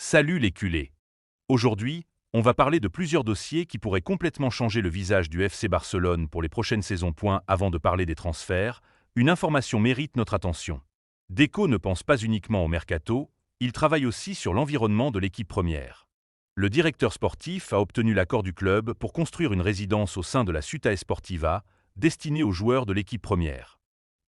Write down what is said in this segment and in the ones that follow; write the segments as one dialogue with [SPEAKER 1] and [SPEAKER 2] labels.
[SPEAKER 1] Salut les culés! Aujourd'hui, on va parler de plusieurs dossiers qui pourraient complètement changer le visage du FC Barcelone pour les prochaines saisons. Avant de parler des transferts, une information mérite notre attention. Deco ne pense pas uniquement au mercato, il travaille aussi sur l'environnement de l'équipe première. Le directeur sportif a obtenu l'accord du club pour construire une résidence au sein de la Ciutat Esportiva, destinée aux joueurs de l'équipe première.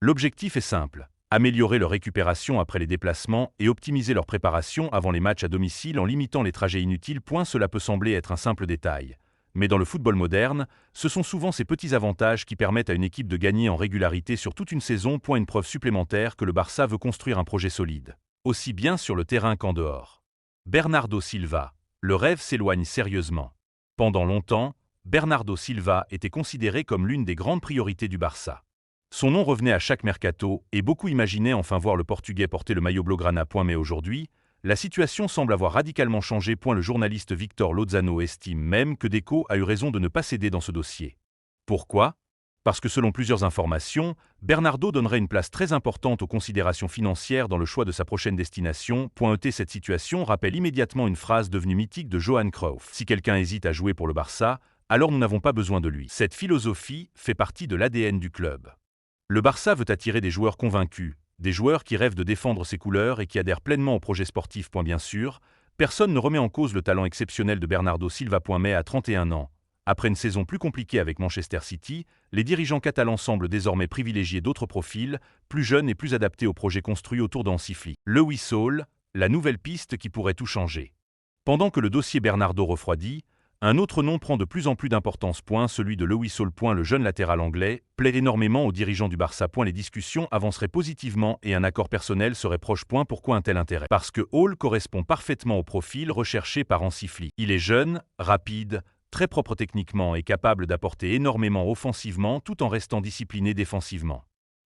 [SPEAKER 1] L'objectif est simple: améliorer leur récupération après les déplacements et optimiser leur préparation avant les matchs à domicile en limitant les trajets inutiles. Cela peut sembler être un simple détail, mais dans le football moderne, ce sont souvent ces petits avantages qui permettent à une équipe de gagner en régularité sur toute une saison. Une preuve supplémentaire que le Barça veut construire un projet solide, aussi bien sur le terrain qu'en dehors. Bernardo Silva, le rêve s'éloigne sérieusement. Pendant longtemps, Bernardo Silva était considéré comme l'une des grandes priorités du Barça. Son nom revenait à chaque mercato et beaucoup imaginaient enfin voir le Portugais porter le maillot blaugrana. Mais aujourd'hui, la situation semble avoir radicalement changé. Le journaliste Victor Lozano estime même que Deco a eu raison de ne pas céder dans ce dossier. Pourquoi? Parce que selon plusieurs informations, Bernardo donnerait une place très importante aux considérations financières dans le choix de sa prochaine destination. Cette situation rappelle immédiatement une phrase devenue mythique de Johan Cruyff: si quelqu'un hésite à jouer pour le Barça, alors nous n'avons pas besoin de lui. Cette philosophie fait partie de l'ADN du club. Le Barça veut attirer des joueurs convaincus, des joueurs qui rêvent de défendre ses couleurs et qui adhèrent pleinement au projet sportif. Bien sûr, personne ne remet en cause le talent exceptionnel de Bernardo Silva. Mais à 31 ans, après une saison plus compliquée avec Manchester City, les dirigeants catalans semblent désormais privilégier d'autres profils, plus jeunes et plus adaptés au projet construit autour d'Hansi Flick. Lewis Hall, la nouvelle piste qui pourrait tout changer. Pendant que le dossier Bernardo refroidit, un autre nom prend de plus en plus d'importance. Celui de Lewis Hall. Le jeune latéral anglais plaît énormément aux dirigeants du Barça. Les discussions avanceraient positivement et un accord personnel serait proche. Pourquoi un tel intérêt? Parce que Hall correspond parfaitement au profil recherché par Hansi Flick. Il est jeune, rapide, très propre techniquement et capable d'apporter énormément offensivement tout en restant discipliné défensivement.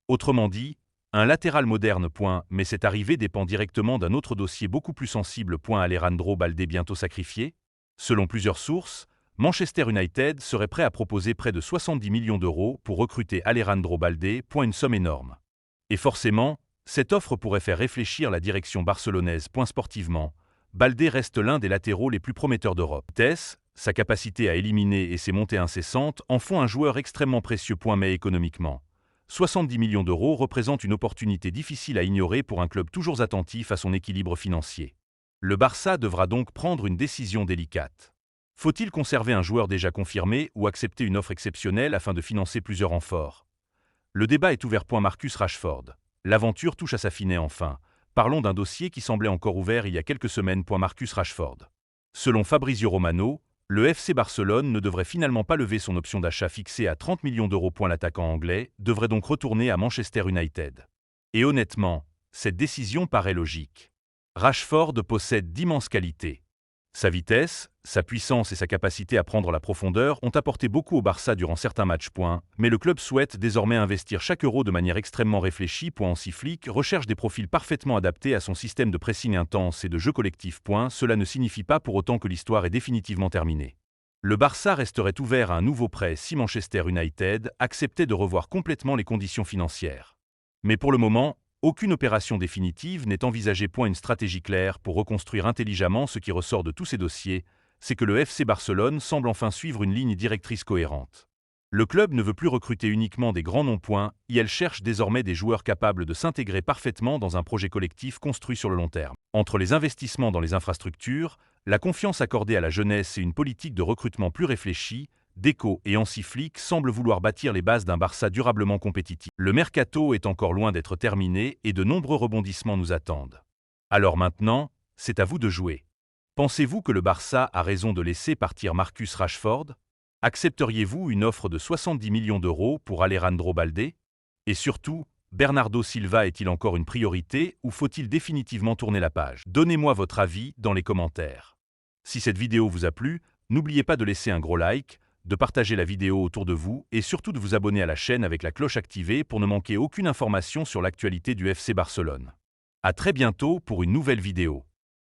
[SPEAKER 1] Autrement dit, un latéral moderne. Mais cette arrivée dépend directement d'un autre dossier beaucoup plus sensible. Alejandro Balde bientôt sacrifié? Selon plusieurs sources, Manchester United serait prêt à proposer près de 70 millions d'euros pour recruter Alejandro Balde. Une somme énorme. Et forcément, cette offre pourrait faire réfléchir la direction barcelonaise. Sportivement, Balde reste l'un des latéraux les plus prometteurs d'Europe. Sa capacité à éliminer et ses montées incessantes en font un joueur extrêmement précieux. Mais économiquement, 70 millions d'euros représentent une opportunité difficile à ignorer pour un club toujours attentif à son équilibre financier. Le Barça devra donc prendre une décision délicate. Faut-il conserver un joueur déjà confirmé ou accepter une offre exceptionnelle afin de financer plusieurs renforts? Le débat est ouvert. Marcus Rashford. L'aventure touche à sa fin. Enfin, parlons d'un dossier qui semblait encore ouvert il y a quelques semaines. Marcus Rashford. Selon Fabrizio Romano, le FC Barcelone ne devrait finalement pas lever son option d'achat fixée à 30 millions d'euros. L'attaquant anglais devrait donc retourner à Manchester United. Et honnêtement, cette décision paraît logique. Rashford possède d'immenses qualités. Sa vitesse, sa puissance et sa capacité à prendre la profondeur ont apporté beaucoup au Barça durant certains matchs. Mais le club souhaite désormais investir chaque euro de manière extrêmement réfléchie. Hansi Flick recherche des profils parfaitement adaptés à son système de pressing intense et de jeu collectif. Cela ne signifie pas pour autant que l'histoire est définitivement terminée. Le Barça resterait ouvert à un nouveau prêt si Manchester United acceptait de revoir complètement les conditions financières. Mais pour le moment, aucune opération définitive n'est envisagée. Une stratégie claire pour reconstruire intelligemment. Ce qui ressort de tous ces dossiers, c'est que le FC Barcelone semble enfin suivre une ligne directrice cohérente. Le club ne veut plus recruter uniquement des grands noms. Elle cherche désormais des joueurs capables de s'intégrer parfaitement dans un projet collectif construit sur le long terme. Entre les investissements dans les infrastructures, la confiance accordée à la jeunesse et une politique de recrutement plus réfléchie, Deco et Hansi Flick semblent vouloir bâtir les bases d'un Barça durablement compétitif. Le mercato est encore loin d'être terminé et de nombreux rebondissements nous attendent. Alors maintenant, c'est à vous de jouer. Pensez-vous que le Barça a raison de laisser partir Marcus Rashford? Accepteriez-vous une offre de 70 millions d'euros pour Alejandro Balde? Et surtout, Bernardo Silva est-il encore une priorité ou faut-il définitivement tourner la page? Donnez-moi votre avis dans les commentaires. Si cette vidéo vous a plu, n'oubliez pas de laisser un gros like, de partager la vidéo autour de vous et surtout de vous abonner à la chaîne avec la cloche activée pour ne manquer aucune information sur l'actualité du FC Barcelone. À très bientôt pour une nouvelle vidéo.